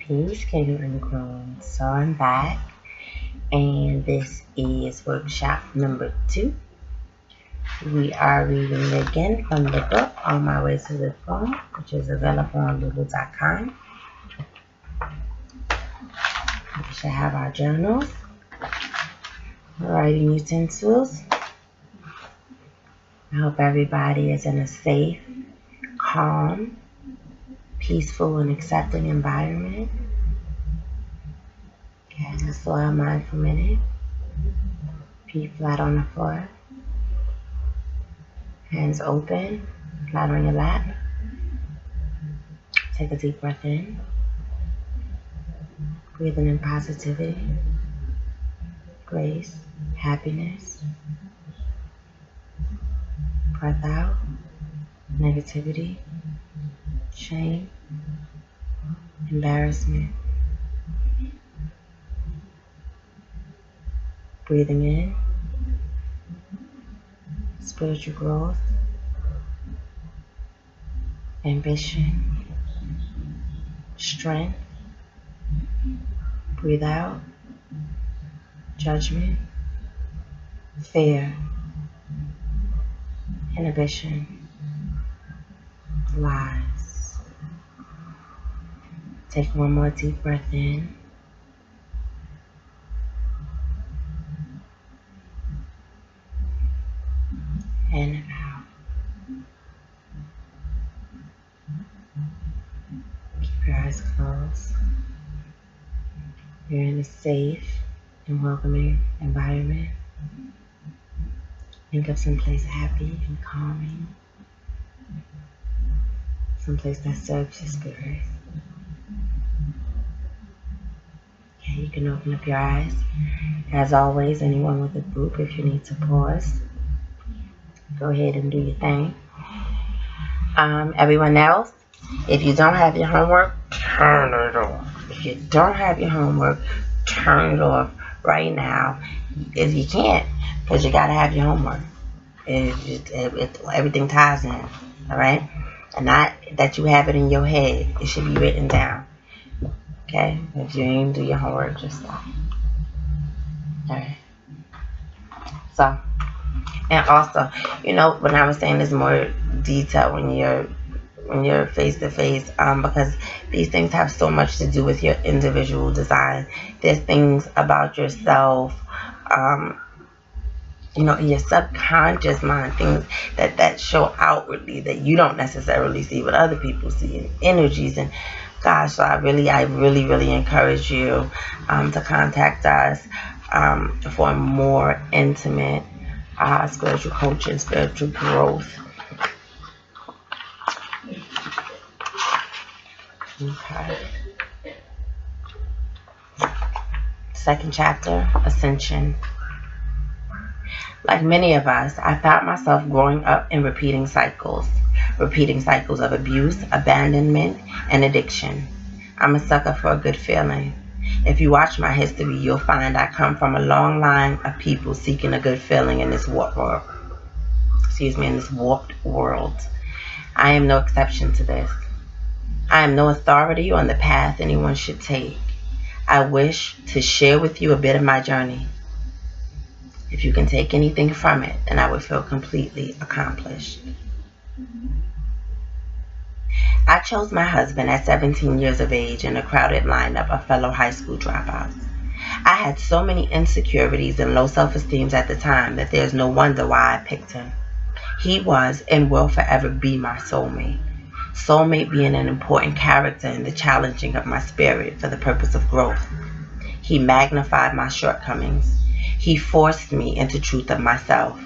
Peace, King and Queen. So I'm back, and this is workshop number 2. We are reading again from the book On My Way to the Throne, which is available on Lulu.com. We should have our journals, writing utensils. I hope everybody is in a safe, calm, peaceful, and accepting environment. Okay, just slow our mind for a minute. Feet flat on the floor. Hands open, flat on your lap. Take a deep breath in. Breathing in positivity, grace, happiness. Breath out, negativity, shame, embarrassment. Breathing in, spiritual growth, ambition, strength. Breathe out, judgment, fear, inhibition, lies. Take one more deep breath in. And out. Keep your eyes closed. You're in a safe and welcoming environment. Think of someplace happy and calming. Someplace that serves your spirit. Okay, you can open up your eyes. As always, anyone with a group, if you need to pause, go ahead and do your thing. Everyone else, if you don't have your homework, turn it off. If you don't have your homework, turn it off right now. If you can't, because you got to have your homework. Everything ties in, all right? And not that you have it in your head. It should be written down, okay? If you didn't do your homework, just stop. All right. So, and also, you know, when I was saying there's more detail when you're face to face, because these things have so much to do with your individual design. There's things about yourself, you know, in your subconscious mind, things that show outwardly that you don't necessarily see, but other people see, and energies. And gosh, so I really encourage you to contact us for more intimate spiritual coaching, spiritual growth. Okay. Second chapter, Ascension. Like many of us, I found myself growing up in repeating cycles of abuse, abandonment, and addiction. I'm a sucker for a good feeling. If you watch my history, you'll find I come from a long line of people seeking a good feeling in this warped world. In this warped world. I am no exception to this. I am no authority on the path anyone should take. I wish to share with you a bit of my journey. If you can take anything from it, then I would feel completely accomplished. I chose my husband at 17 years of age in a crowded lineup of fellow high school dropouts. I had so many insecurities and low self-esteem at the time that there's no wonder why I picked him. He was and will forever be my soulmate. Soulmate being an important character in the challenging of my spirit for the purpose of growth. He magnified my shortcomings. He forced me into truth of myself.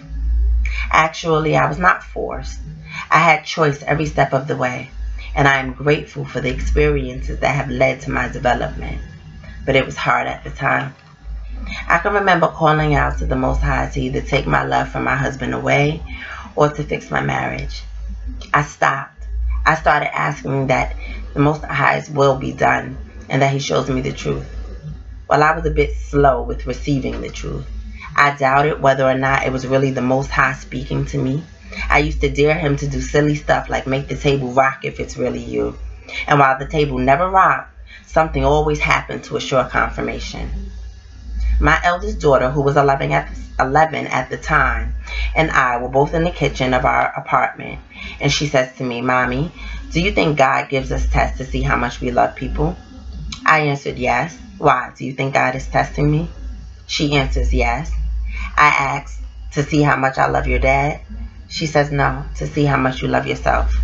Actually, I was not forced. I had choice every step of the way, and I am grateful for the experiences that have led to my development. But it was hard at the time. I can remember calling out to the Most High to either take my love from my husband away or to fix my marriage. I stopped. I started asking that the Most High's will be done and that He shows me the truth. While I was a bit slow with receiving the truth, I doubted whether or not it was really the Most High speaking to me. I used to dare Him to do silly stuff like make the table rock if it's really you. And while the table never rocked, Something always happened to assure confirmation. My eldest daughter, who was 11 at the time, and I were both in the kitchen of our apartment, and she says to me, "Mommy, do you think God gives us tests to see how much we love people?" I answered, "Yes." "Why? Do you think God is testing me?" She answers, "Yes." I asked, "To see how much I love your dad?" She says, "No, to see how much you love yourself."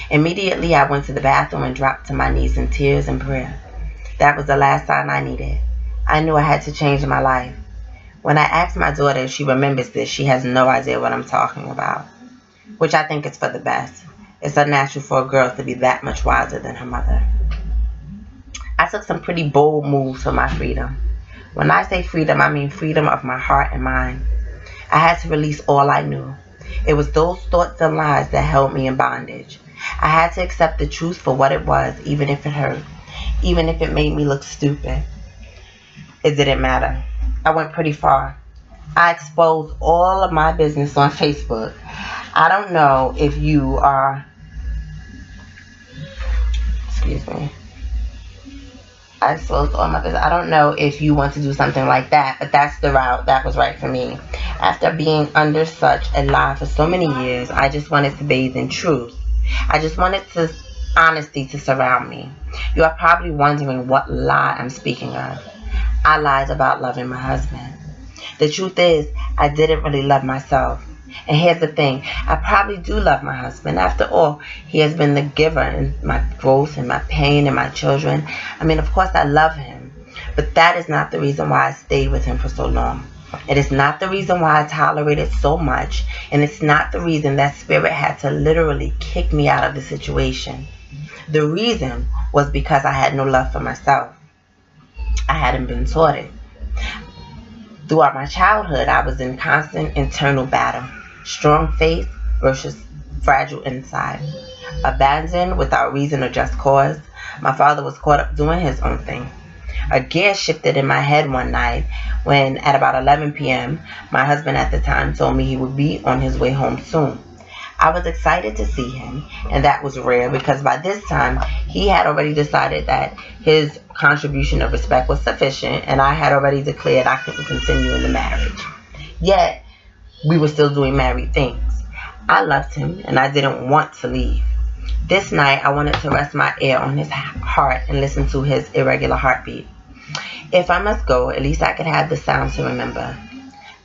Immediately, I went to the bathroom and dropped to my knees in tears and prayer. That was the last sign I needed. I knew I had to change my life. When I asked my daughter if she remembers this, she has no idea what I'm talking about, which I think is for the best. It's unnatural for a girl to be that much wiser than her mother. I took some pretty bold moves for my freedom. When I say freedom, I mean freedom of my heart and mind. I had to release all I knew. It was those thoughts and lies that held me in bondage. I had to accept the truth for what it was, even if it hurt, even if it made me look stupid. It didn't matter. I went pretty far. I exposed all of my business on Facebook. I don't know if you are, excuse me. I exposed all my business. I don't know if you want to do something like that, but that's the route that was right for me. After being under such a lie for so many years, I just wanted to bathe in truth. I just wanted honesty to surround me. You are probably wondering what lie I'm speaking of. I lied about loving my husband. The truth is, I didn't really love myself. And here's the thing, I probably do love my husband. After all, he has been the giver in my growth and my pain and my children. I mean, of course I love him. But that is not the reason why I stayed with him for so long. It is not the reason why I tolerated so much. And it's not the reason that spirit had to literally kick me out of the situation. The reason was because I had no love for myself. I hadn't been taught it. Throughout my childhood, I was in constant internal battle. Strong faith versus fragile inside. Abandoned without reason or just cause. My father was caught up doing his own thing. A gear shifted in my head one night when, at about 11 p.m., my husband at the time told me he would be on his way home soon. I was excited to see him, and that was rare because by this time, he had already decided that his contribution of respect was sufficient, and I had already declared I couldn't continue in the marriage. Yet, we were still doing married things. I loved him, and I didn't want to leave. This night, I wanted to rest my ear on his heart and listen to his irregular heartbeat. If I must go, at least I could have the sound to remember.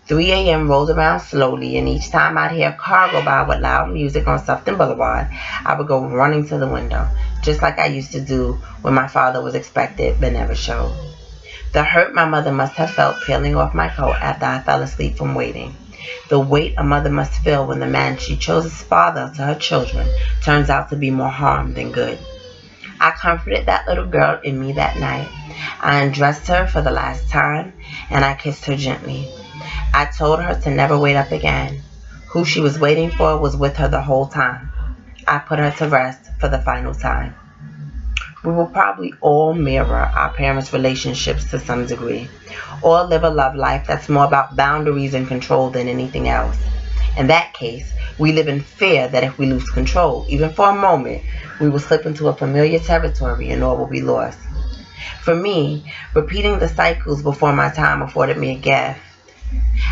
3 a.m. rolled around slowly, and each time I'd hear a car go by with loud music on Sufton Boulevard, I would go running to the window, just like I used to do when my father was expected but never showed. The hurt my mother must have felt peeling off my coat after I fell asleep from waiting. The weight a mother must feel when the man she chose as father to her children turns out to be more harm than good. I comforted that little girl in me that night. I undressed her for the last time, and I kissed her gently. I told her to never wait up again. Who she was waiting for was with her the whole time. I put her to rest for the final time. We will probably all mirror our parents' relationships to some degree, or live a love life that's more about boundaries and control than anything else. In that case, we live in fear that if we lose control, even for a moment, we will slip into a familiar territory and all will be lost. For me, repeating the cycles before my time afforded me a gift.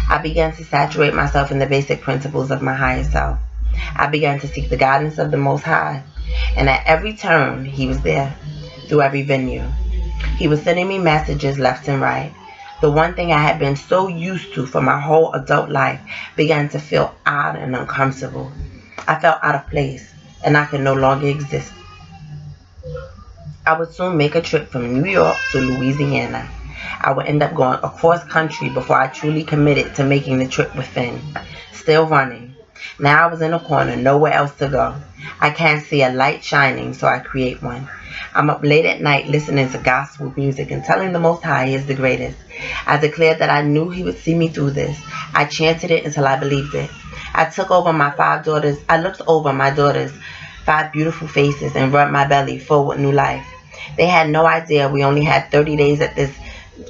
I began to saturate myself in the basic principles of my higher self. I began to seek the guidance of the Most High, and at every turn, He was there, through every venue. He was sending me messages left and right. The one thing I had been so used to for my whole adult life began to feel odd and uncomfortable. I felt out of place, and I could no longer exist. I would soon make a trip from New York to Louisiana. I would end up going across country before I truly committed to making the trip with Finn. Still running. Now I was in a corner, nowhere else to go. I can't see a light shining, so I create one. I'm up late at night listening to gospel music and telling the Most High He is the greatest. I declared that I knew He would see me through this. I chanted it until I believed it. I looked over my daughters' 5 beautiful faces and rubbed my belly full with new life. They had no idea we only had 30 days at this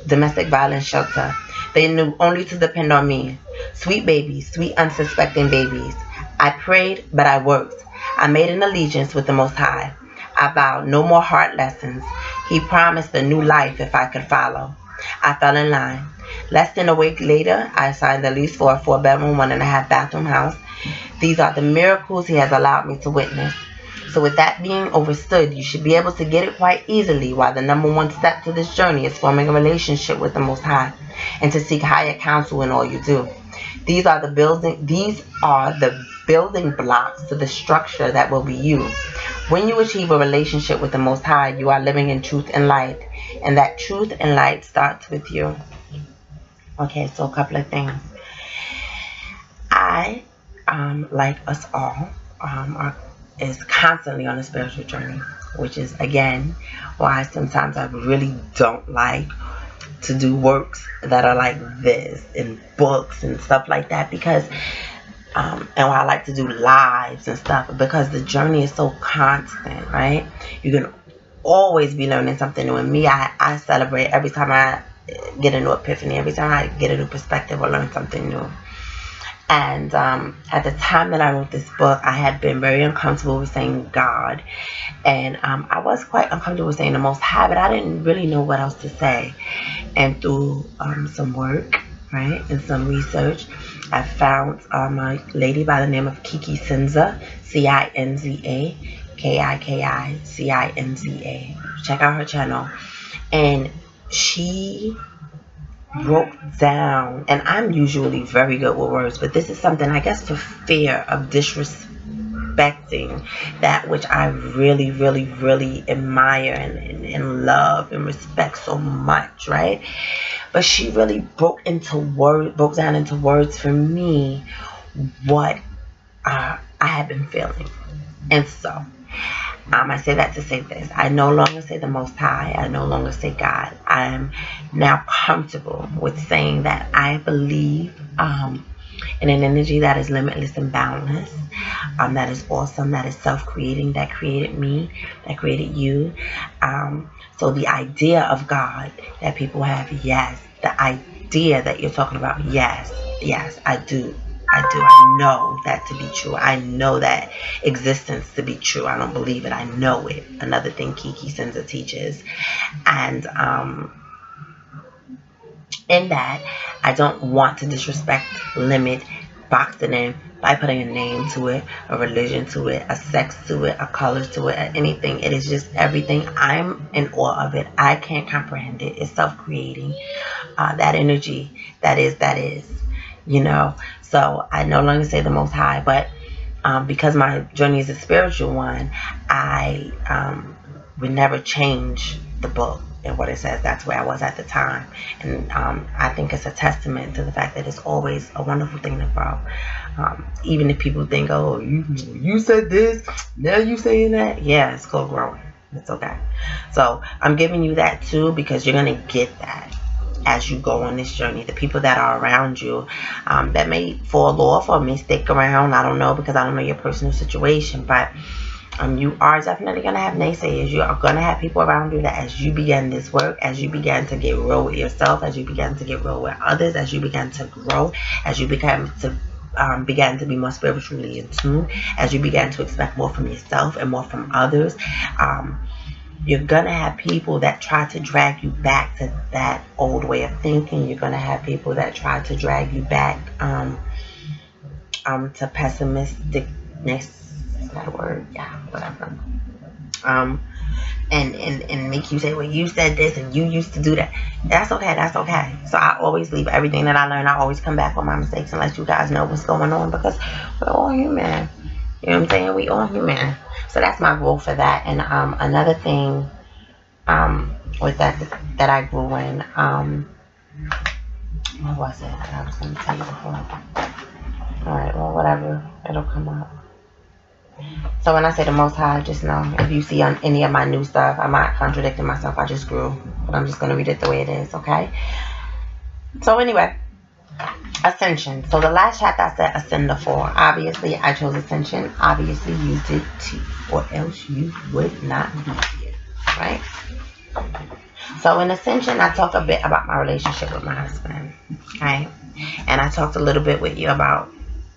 domestic violence shelter. They knew only to depend on me. Sweet babies, sweet unsuspecting babies. I prayed, but I worked. I made an allegiance with the Most High. I vowed no more hard lessons. He promised a new life if I could follow. I fell in line. Less than a week later, I signed the lease for a 4-bedroom, 1.5-bathroom house. These are the miracles he has allowed me to witness. So with that being overstood, you should be able to get it quite easily, while the number one step to this journey is forming a relationship with the Most High and to seek higher counsel in all you do. These are the building blocks to the structure that will be you. When you achieve a relationship with the Most High, you are living in truth and light, and that truth and light starts with you. Okay, so a couple of things. I, like us all, is constantly on a spiritual journey, which is, again, why sometimes I really don't like to do works that are like this in books and stuff like that, because and why I like to do lives and stuff, because the journey is so constant, right? You can always be learning something new. And me, I celebrate every time I get a new epiphany, every time I get a new perspective or learn something new. And at the time that I wrote this book, I had been very uncomfortable with saying God. And I was quite uncomfortable with saying the Most High, but I didn't really know what else to say. And through some work, right, and some research, I found a lady by the name of Kiki Cinza, Cinza, Kikicinza. Check out her channel. And she broke down, and I'm usually very good with words, but this is something, I guess, for fear of disrespecting that which I really, really, really admire and love and respect so much, right? But she really broke down into words for me what I had been feeling. And so I say that to say this. I no longer say the Most High. I no longer say God. I am now comfortable with saying that I believe in an energy that is limitless and boundless, that is awesome, that is self-creating, that created me, that created you. So the idea of God that people have, yes. The idea that you're talking about, yes, I do. I know that to be true. I know that existence to be true. I don't believe it. I know it. Another thing Kiki Cinza teaches. And in that, I don't want to disrespect, limit, box it in by putting a name to it, a religion to it, a sex to it, a color to it, anything. It is just everything. I'm in awe of it. I can't comprehend it. It's self-creating. That energy, that is, you know. So I no longer say the Most High, but because my journey is a spiritual one, I would never change the book and what it says. That's where I was at the time. And I think it's a testament to the fact that it's always a wonderful thing to grow. Even if people think, oh, you said this, now you saying that. Yeah, it's called growing. It's okay. So I'm giving you that too, because you're going to get that as you go on this journey. The people that are around you that may fall off or may stick around, I don't know, because I don't know your personal situation, but you are definitely going to have naysayers. You are going to have people around you that as you begin this work, as you begin to get real with yourself, as you begin to get real with others, as you begin to grow, as you begin to be more spiritually in tune, as you begin to expect more from yourself and more from others, you're going to have people that try to drag you back to that old way of thinking. You're going to have people that try to drag you back to pessimisticness. Is that a word? Yeah, whatever. And make you say, well, you said this and you used to do that. That's okay. That's okay. So I always leave everything that I learn. I always come back with my mistakes and let you guys know what's going on, because we're all human. You know what I'm saying? We all human. So that's my goal for that. And another thing with that I grew in, what was it that I was going to tell you before? Alright, well, whatever. It'll come up. So when I say the Most High, just know, if you see on any of my new stuff, I'm not contradicting myself. I just grew. But I'm just going to read it the way it is, okay? So anyway, Ascension. So the last chapter I said Ascend the 4. Obviously, I chose Ascension. Obviously, you did too. Or else you would not be here, right? So in Ascension, I talked a bit about my relationship with my husband, okay? And I talked a little bit with you about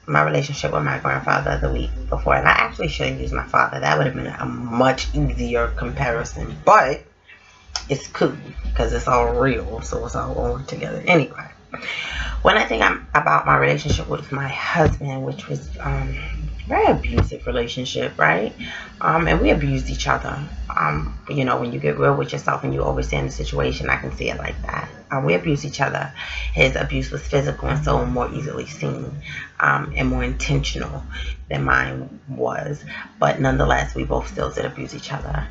my relationship with my grandfather the week before, and I actually should have used my father. That would have been a much easier comparison, but it's cool because it's all real, so it's all going together. Anyway, when I think about my relationship with my husband, which was very abusive relationship, right? And we abused each other. You know, when you get real with yourself and you overstand the situation, I can see it like that. We abused each other. His abuse was physical and so more easily seen and more intentional than mine was. But nonetheless, we both still did abuse each other.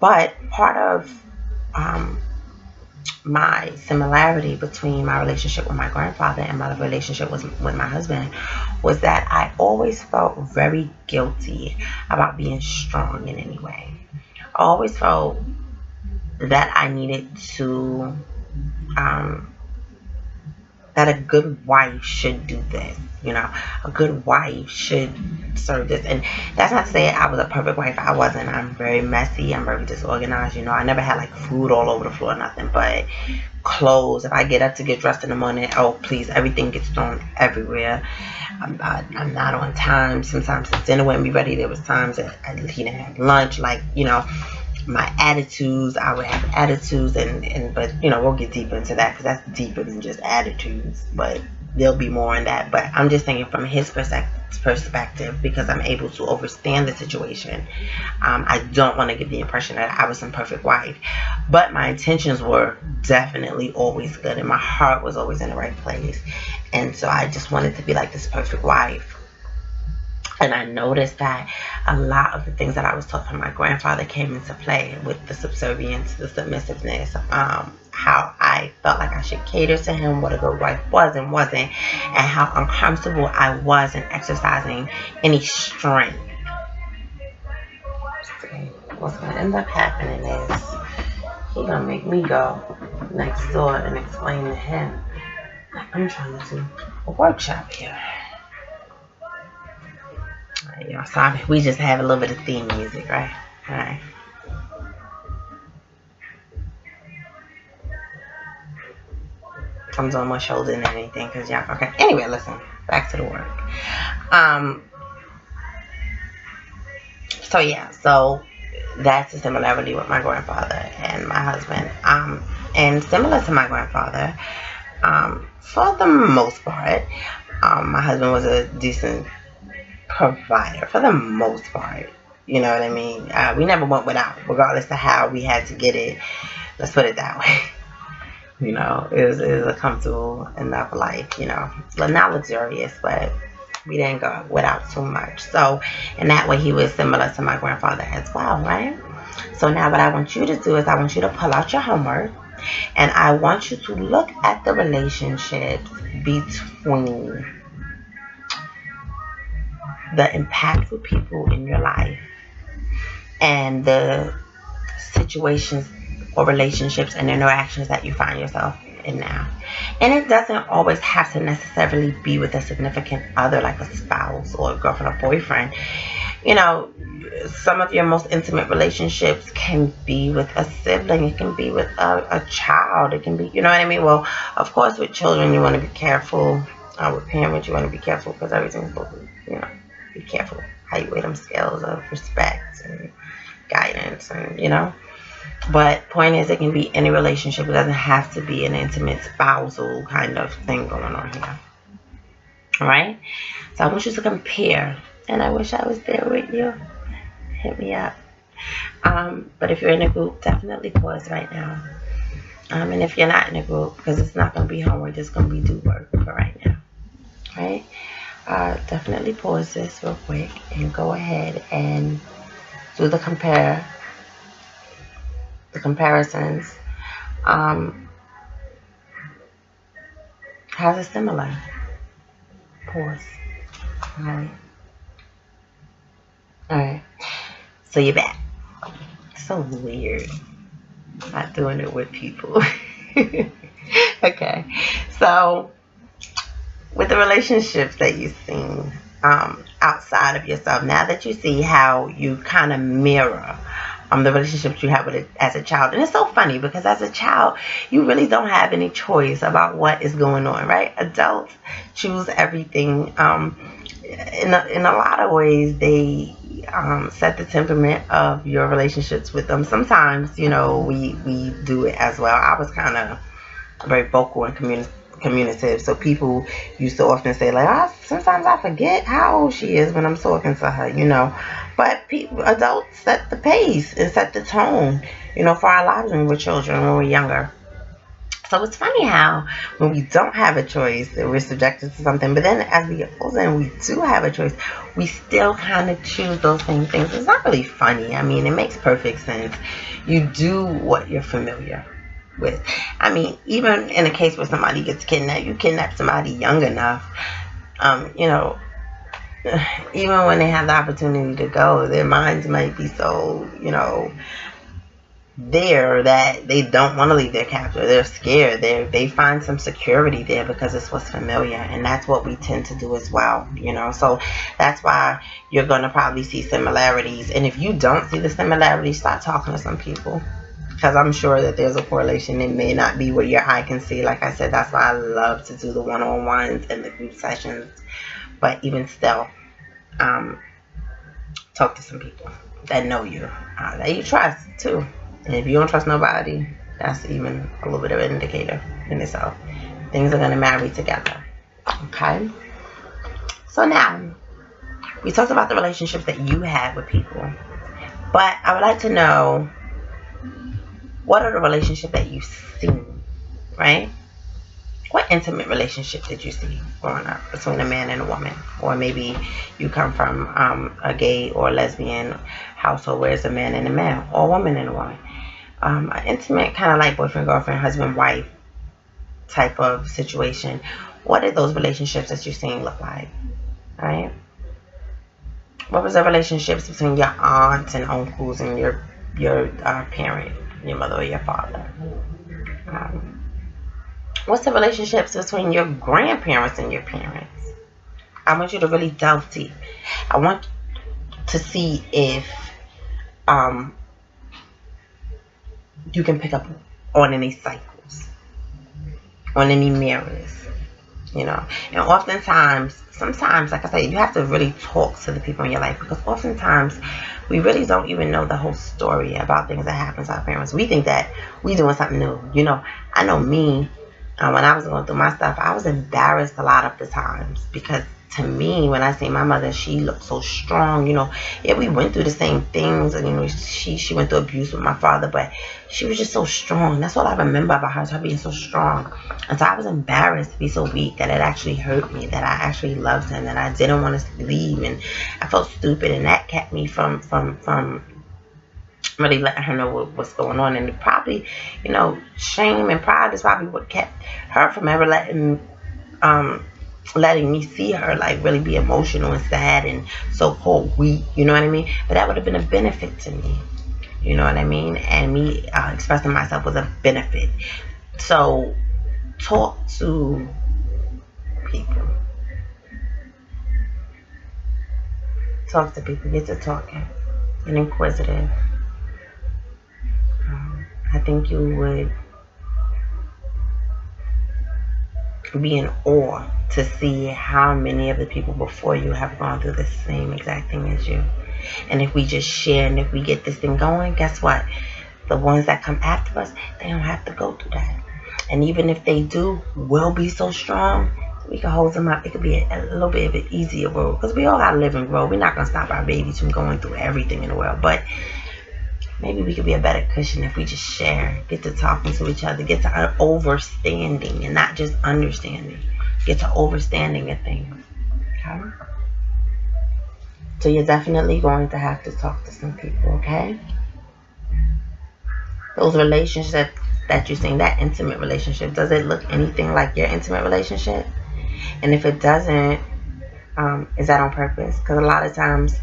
But part of my similarity between my relationship with my grandfather and my relationship with my husband was that I always felt very guilty about being strong in any way. I always felt that I needed to, that a good wife should do this. You know, a good wife should serve this. And that's not to say I was a perfect wife. I wasn't. I'm very messy. I'm very disorganized. You know, I never had like food all over the floor, nothing but clothes. If I get up to get dressed in the morning, oh please, everything gets thrown everywhere. I'm not on time. Sometimes the dinner wouldn't be ready. There was times that he didn't have lunch. Like, you know, my attitudes, I would have attitudes, but you know, we'll get deeper into that because that's deeper than just attitudes, but there'll be more in that. But I'm just thinking from his perspective, because I'm able to understand the situation. I don't want to give the impression that I was some perfect wife, but my intentions were definitely always good and my heart was always in the right place. And so I just wanted to be like this perfect wife. And I noticed that a lot of the things that I was taught from my grandfather came into play with the subservience, the submissiveness, how I felt like I should cater to him, what a good wife was and wasn't, and how uncomfortable I was in exercising any strength. What's going to end up happening is he's going to make me go next door and explain to him I'm trying to do a workshop here. Alright, y'all, sorry. We just have a little bit of theme music, right? Alright. Comes on my shoulder and anything, because y'all, okay. Anyway, listen, back to the work. So yeah, so that's a similarity with my grandfather and my husband. And similar to my grandfather, for the most part, my husband was a decent provider for the most part. You know what I mean? We never went without, regardless of how we had to get it. Let's put it that way. You know, it was a comfortable enough life, you know, not luxurious, but we didn't go without too much. So in that way, he was similar to my grandfather as well, right? So now what I want you to do is I want you to pull out your homework and I want you to look at the relationships between the impactful people in your life and the situations or relationships and interactions that you find yourself in now. And it doesn't always have to necessarily be with a significant other, like a spouse or a girlfriend or boyfriend. You know, some of your most intimate relationships can be with a sibling. It can be with a child. It can be, you know what I mean? Well, of course, with children, you want to be careful. With parents, you want to be careful because everything's supposed to, you know, be careful how you weigh them scales of respect and guidance and, you know. But point is, it can be any relationship. It doesn't have to be an intimate spousal kind of thing going on here. All right? So I want you to compare. And I wish I was there with you. Hit me up. But if you're in a group, definitely pause right now. And if you're not in a group, because it's not going to be homework, it's going to be do work for right now. Right? Definitely pause this real quick and go ahead and do the comparisons. How's it similar? Pause. Alright. So you're back. So weird. Not doing it with people. Okay. So with the relationships that you've seen outside of yourself, now that you see how you kind of mirror the relationships you have with it as a child. And it's so funny because as a child, you really don't have any choice about what is going on, right? Adults choose everything. In a lot of ways, they set the temperament of your relationships with them. Sometimes, we do it as well. I was kind of very vocal and communicative, so people used to often say, like, sometimes I forget how old she is when I'm talking to her, but adults set the pace and set the tone, for our lives when we're children, when we're younger. So it's funny how when we don't have a choice, that we're subjected to something, but then as we get older and we do have a choice, we still kind of choose those same things. It's not really funny. I mean, it makes perfect sense. You do what you're familiar with. I mean, even in a case where somebody gets kidnapped, you kidnap somebody young enough, even when they have the opportunity to go, their minds might be so, there that they don't want to leave their captor. They're scared. They find some security there because it's what's familiar, and that's what we tend to do as well. So that's why you're going to probably see similarities. And if you don't see the similarities, start talking to some people, because I'm sure that there's a correlation. It may not be what your eye can see. Like I said, that's why I love to do the one-on-ones and the group sessions. But even still, talk to some people that know you, that you trust too. And if you don't trust nobody, that's even a little bit of an indicator in itself. Things are going to marry together. Okay? So now, we talked about the relationships that you had with people. But I would like to know, what are the relationships that you've seen, right? What intimate relationship did you see growing up between a man and a woman? Or maybe you come from a gay or lesbian household where it's a man and a man, or a woman and a woman. An intimate kind of like boyfriend, girlfriend, husband, wife type of situation. What did those relationships that you've seen look like, right? What was the relationships between your aunts and uncles and your parent, your mother or your father? What's the relationships between your grandparents and your parents? I want you to really delve deep. I want to see if you can pick up on any cycles, on any mirrors, And oftentimes, sometimes, like I say, you have to really talk to the people in your life, because oftentimes we really don't even know the whole story about things that happen to our parents. We think that we're doing something new. I know me, when I was going through my stuff, I was embarrassed a lot of the times, because to me, when I see my mother, she looked so strong. Yeah, we went through the same things, and she went through abuse with my father, but she was just so strong. That's all I remember about her being so strong. And so I was embarrassed to be so weak, that it actually hurt me, that I actually loved him, and I didn't want to leave, and I felt stupid, and that kept me from really letting her know what's going on. And it probably, shame and pride is probably what kept her from ever letting me see her like really be emotional and sad and so-called weak, you know what I mean? But that would have been a benefit to me, you know what I mean? And me expressing myself was a benefit. So talk to people. Talk to people. Get to talking. Get inquisitive. I think you would be in awe to see how many of the people before you have gone through the same exact thing as you. And if we just share, and if we get this thing going, guess what? The ones that come after us, they don't have to go through that. And even if they do, we'll be so strong, we can hold them up. It could be a little bit of an easier road, because we all got to live and grow. We're not going to stop our babies from going through everything in the world. But maybe we could be a better cushion if we just share, get to talking to each other, get to overstanding and not just understanding. Get to overstanding of things. Okay? So you're definitely going to have to talk to some people, okay? Those relationships that you're seeing, that intimate relationship, does it look anything like your intimate relationship? And if it doesn't, is that on purpose? Because a lot of times,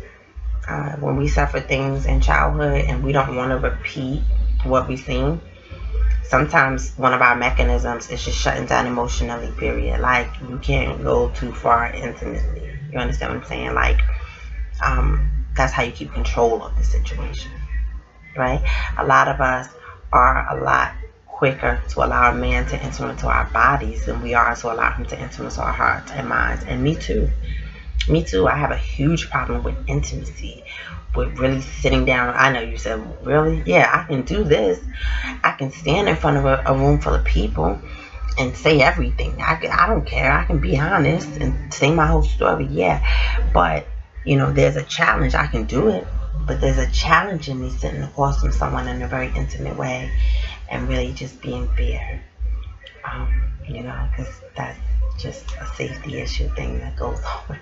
when we suffer things in childhood and we don't want to repeat what we've seen, sometimes one of our mechanisms is just shutting down emotionally, period. Like, you can't go too far intimately. You understand what I'm saying? Like, that's how you keep control of the situation. right? A lot of us are a lot quicker to allow a man to enter into our bodies than we are to allow him to enter into our hearts and minds. And me too. Me too. I have a huge problem with intimacy, with really sitting down. I know you said, really? Yeah, I can do this. I can stand in front of a room full of people and say everything. I don't care. I can be honest and say my whole story. Yeah. But, you know, there's a challenge. I can do it. But there's a challenge in me sitting across from someone in a very intimate way and really just being fair. You know, because that's just a safety issue thing that goes on.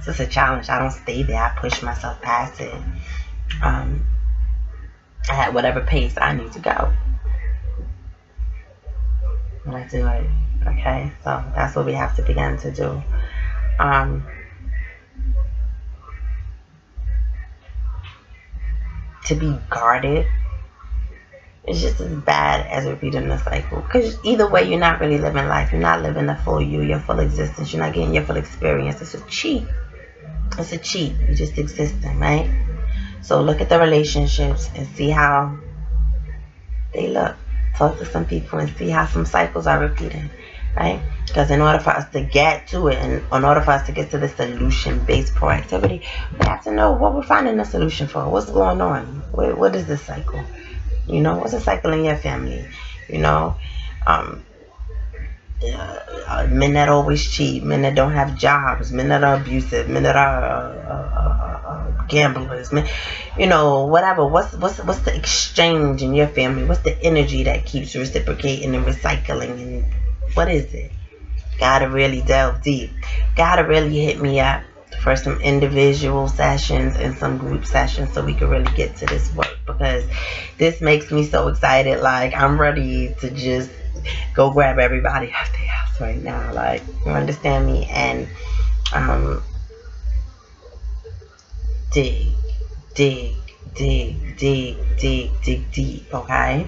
So it's a challenge. I don't stay there. I push myself past it at whatever pace I need to go. And I do it. Okay? So that's what we have to begin to do. To be guarded is just as bad as repeating the cycle. Because either way, you're not really living life. You're not living the full you, your full existence. You're not getting your full experience. It's a cheat. It's a cheat. You're just existing, right? So look at the relationships and see how they look. Talk to some people and see how some cycles are repeating, right? Because in order for us to get to it, and in order for us to get to the solution-based proactivity, we have to know what we're finding a solution for. What's going on? What is this cycle? You know, what's a cycle in your family? You know, men that always cheat, men that don't have jobs, men that are abusive, men that are gamblers, men, you know, whatever. What's the exchange in your family? What's the energy that keeps reciprocating and recycling? And what is it? Gotta really delve deep. Gotta really hit me up for some individual sessions and some group sessions so we can really get to this work, because this makes me so excited. Like, I'm ready to just go grab everybody out the house right now. Like, you understand me? And dig deep. Okay.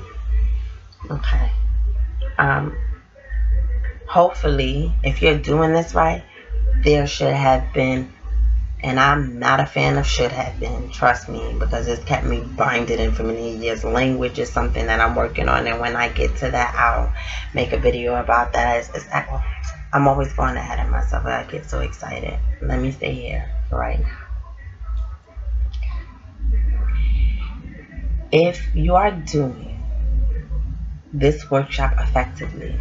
Hopefully, if you're doing this right, there should have been, and I'm not a fan of should have been, trust me, because it's kept me binded in for many years. Language is something that I'm working on, and when I get to that, I'll make a video about that. I'm always going ahead of myself. I get so excited. Let me stay here for right now. If you are doing this workshop effectively,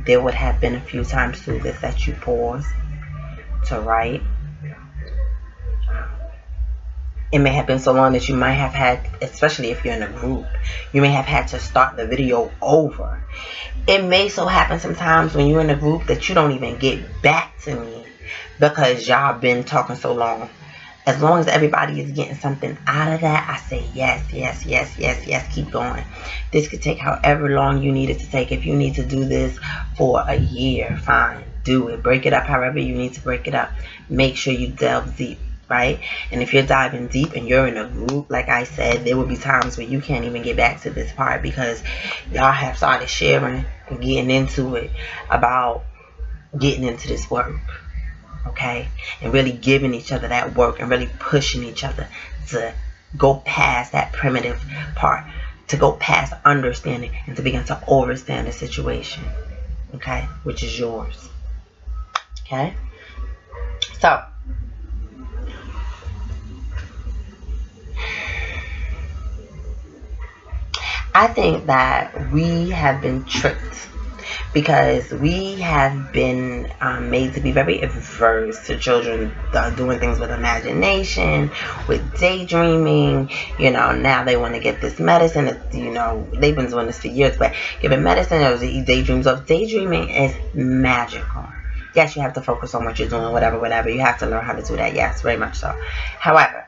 there would have been a few times through this that you paused to write. It may have been so long that you might have had, especially if you're in a group, you may have had to start the video over. It may so happen sometimes when you're in a group that you don't even get back to me because y'all been talking so long. As long as everybody is getting something out of that, I say yes, keep going. This could take however long you need it to take. If you need to do this for a year, fine, do it. Break it up however you need to break it up. Make sure you delve deep, right? And if you're diving deep and you're in a group, like I said, there will be times where you can't even get back to this part because y'all have started sharing and getting into it about getting into this work. Okay, and really giving each other that work and really pushing each other to go past that primitive part, to go past understanding and to begin to overstand the situation, okay, which is yours. Okay, so I think that we have been tricked because we have been made to be very averse to children doing things with imagination, with daydreaming. You know, now they want to get this medicine. You know, they've been doing this for years, but giving medicine or daydreams of daydreaming is magical. Yes, you have to focus on what you're doing, whatever. You have to learn how to do that. Yes, very much so. However,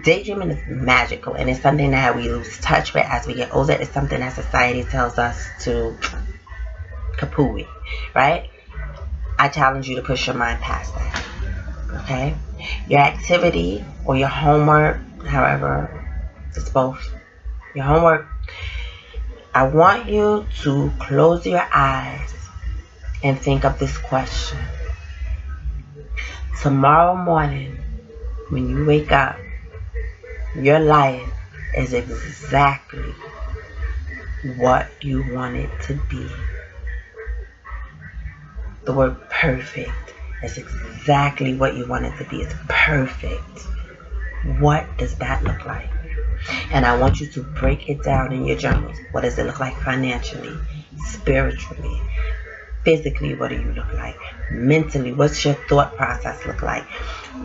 daydreaming is magical, and it's something that we lose touch with as we get older. It's something that society tells us to kapooey, right? I challenge you to push your mind past that. Okay? Your activity or your homework, however, it's both. Your homework, I want you to close your eyes and think of this question. Tomorrow morning, when you wake up, your life is exactly what you want it to be. The word perfect is exactly what you want it to be. It's perfect. What does that look like? And I want you to break it down in your journals. What does it look like financially, spiritually, physically? What do you look like? Mentally, what's your thought process look like?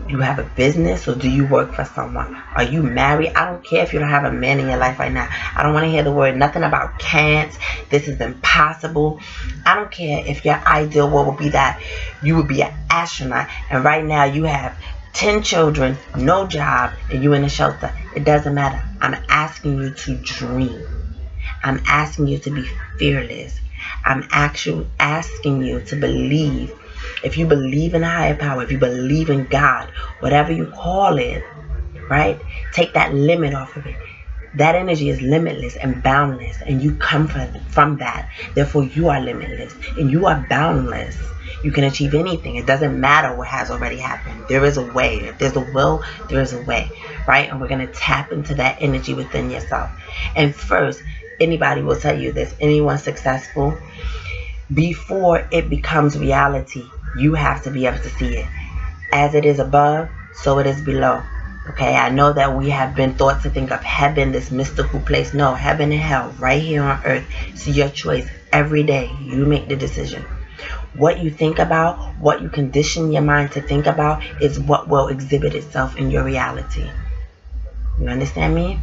You have a business, or do you work for someone? Are you married? I don't care if you don't have a man in your life right now. I don't want to hear the word nothing about can't. This is impossible. I don't care if your ideal world would be that you would be an astronaut, and right now you have 10 children, no job, and you in a shelter. It doesn't matter. I'm asking you to dream. I'm asking you to be fearless. I'm actually asking you to believe. If you believe in a higher power, if you believe in God, whatever you call it, right? Take that limit off of it. That energy is limitless and boundless, and you come from that. Therefore, you are limitless and you are boundless. You can achieve anything. It doesn't matter what has already happened. There is a way. If there's a will, there is a way, right? And we're going to tap into that energy within yourself. And first, anybody will tell you this. Anyone successful, before it becomes reality, you have to be able to see it. As it is above, so it is below. Okay, I know that we have been taught to think of heaven, this mystical place. No, heaven and hell, right here on earth. It's your choice. Every day, you make the decision. What you think about, what you condition your mind to think about, is what will exhibit itself in your reality. You understand me?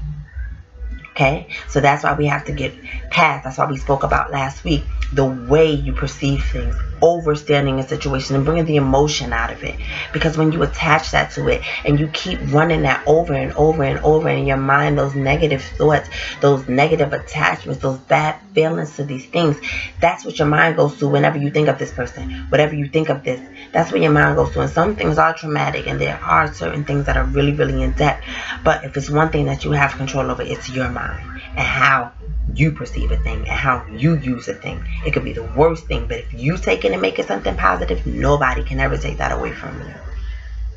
Okay, so that's why we have to get past. That's why we spoke about last week, the way you perceive things, overstanding a situation and bringing the emotion out of it. Because when you attach that to it and you keep running that over and over and over in your mind, those negative thoughts, those negative attachments, those bad feelings to these things, that's what your mind goes to whenever you think of this person. Whatever you think of this, that's what your mind goes to. And some things are traumatic, and there are certain things that are really, really in depth. But if it's one thing that you have control over, it's your mind and how you perceive a thing and how you use a thing. It could be the worst thing, but if you take it and make it something positive, nobody can ever take that away from you.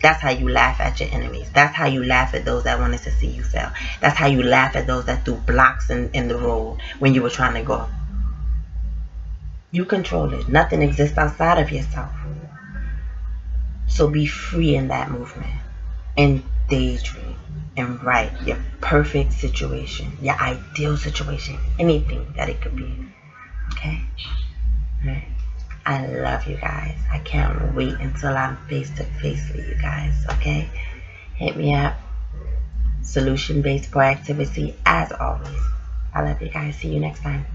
That's how you laugh at your enemies. That's how you laugh at those that wanted to see you fail. That's how you laugh at those that threw blocks in the road when you were trying to go. You control it. Nothing exists outside of yourself. So be free in that movement and daydream and write your perfect situation, your ideal situation, anything that it could be. Okay? All right. I love you guys. I can't wait until I'm face to face with you guys. Okay? Hit me up. Solution-based proactivity as always. I love you guys. See you next time.